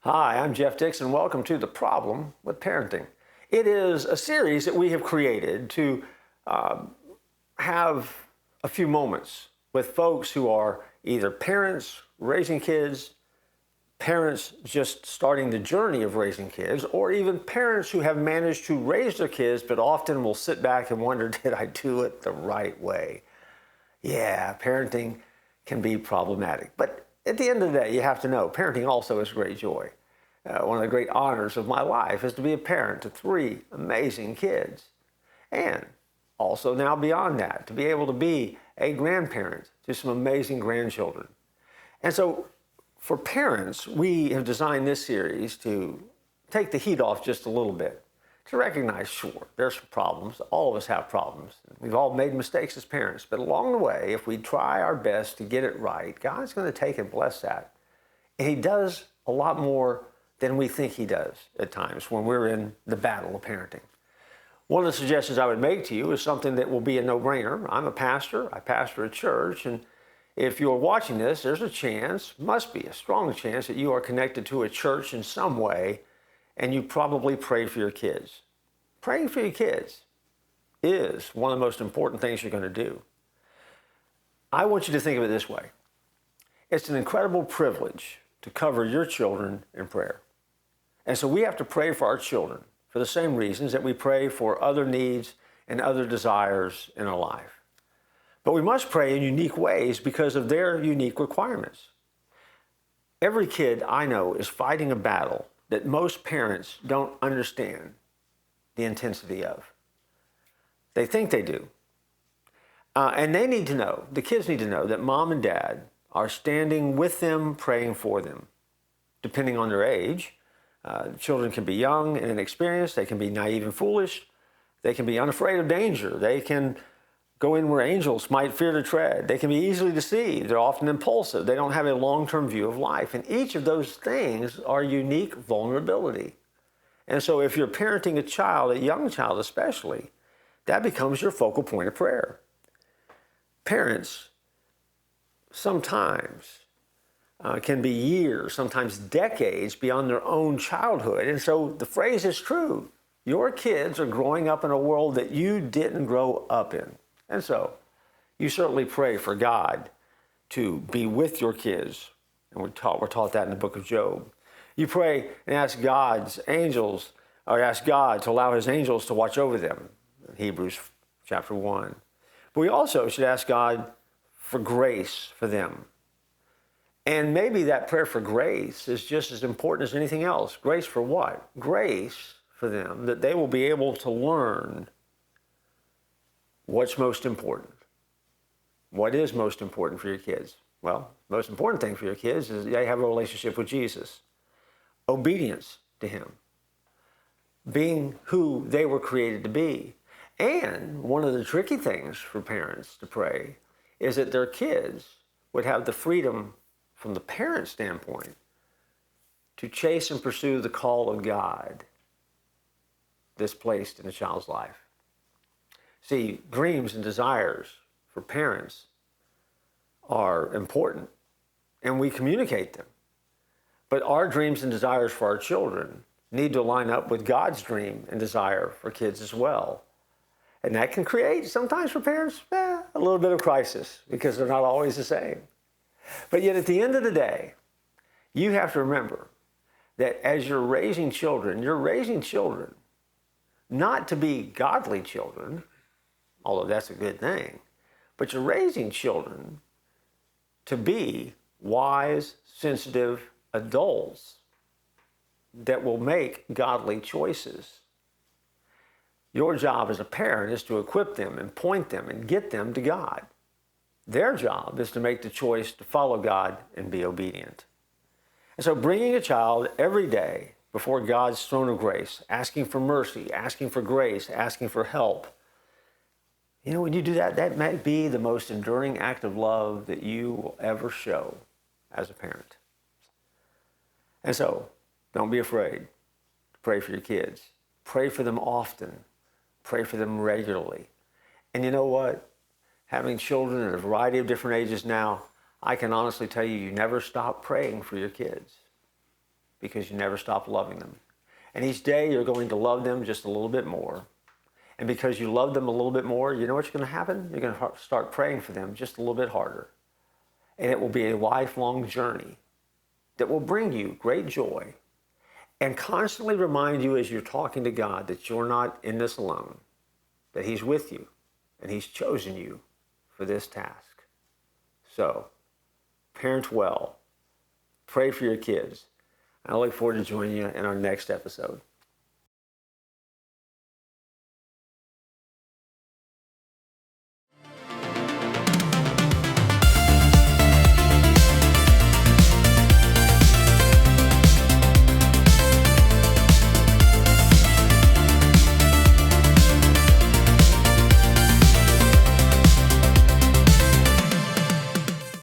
Hi, I'm Jeff Dixon. Welcome to The Problem with Parenting. It is a series that we have created to have a few moments with folks who are either parents raising kids, parents just starting the journey of raising kids, or even parents who have managed to raise their kids but often will sit back and wonder, did I do it the right way? Yeah, parenting can be problematic. But at the end of the day, you have to know, parenting also is great joy. One of the great honors of my life is to be a parent to 3 amazing kids. And also now beyond that, to be able to be a grandparent to some amazing grandchildren. And so for parents, we have designed this series to take the heat off just a little bit, to recognize, sure, there's some problems. All of us have problems. We've all made mistakes as parents. But along the way, if we try our best to get it right, God's going to take and bless that. And He does a lot more than we think He does at times when we're in the battle of parenting. One of the suggestions I would make to you is something that will be a no-brainer. I'm a pastor. I pastor a church. And if you're watching this, there's a chance, must be a strong chance, that you are connected to a church in some way, and you probably pray for your kids. Praying for your kids is one of the most important things you're going to do. I want you to think of it this way. It's an incredible privilege to cover your children in prayer. And so we have to pray for our children for the same reasons that we pray for other needs and other desires in our life. But we must pray in unique ways because of their unique requirements. Every kid I know is fighting a battle that most parents don't understand the intensity of. They think they do. And they need to know, the kids need to know, that mom and dad are standing with them, praying for them, depending on their age. Children can be young and inexperienced. They can be naive and foolish. They can be unafraid of danger. They can go in where angels might fear to tread. They can be easily deceived. They're often impulsive. They don't have a long-term view of life. And each of those things are unique vulnerability. And so if you're parenting a child, a young child especially, that becomes your focal point of prayer. Parents sometimes can be years, sometimes decades beyond their own childhood. And so the phrase is true. Your kids are growing up in a world that you didn't grow up in. And so you certainly pray for God to be with your kids. And we're taught that in the book of Job. You pray and ask God's angels, or ask God to allow His angels to watch over them, in Hebrews chapter 1. But we also should ask God for grace for them. And maybe that prayer for grace is just as important as anything else. Grace for what? Grace for them, that they will be able to learn what's most important. What is most important for your kids? Well, the most important thing for your kids is they have a relationship with Jesus. Obedience to Him. Being who they were created to be. And one of the tricky things for parents to pray is that their kids would have the freedom from the parent standpoint to chase and pursue the call of God that's placed in a child's life. See, dreams and desires for parents are important, and we communicate them. But our dreams and desires for our children need to line up with God's dream and desire for kids as well. And that can create, sometimes for parents, a little bit of crisis because they're not always the same. But yet at the end of the day, you have to remember that as you're raising children not to be godly children, although that's a good thing, but you're raising children to be wise, sensitive adults that will make godly choices. Your job as a parent is to equip them and point them and get them to God. Their job is to make the choice to follow God and be obedient. And so bringing a child every day before God's throne of grace, asking for mercy, asking for grace, asking for help. When you do that, that might be the most enduring act of love that you will ever show as a parent. And so, don't be afraid to pray for your kids. Pray for them often. Pray for them regularly. And you know what? Having children at a variety of different ages now, I can honestly tell you, you never stop praying for your kids. because you never stop loving them. And each day you're going to love them just a little bit more. And because you love them a little bit more, you know what's going to happen? You're going to start praying for them just a little bit harder. And it will be a lifelong journey that will bring you great joy and constantly remind you as you're talking to God that you're not in this alone, that He's with you and He's chosen you for this task. So, parent well, pray for your kids. I look forward to joining you in our next episode.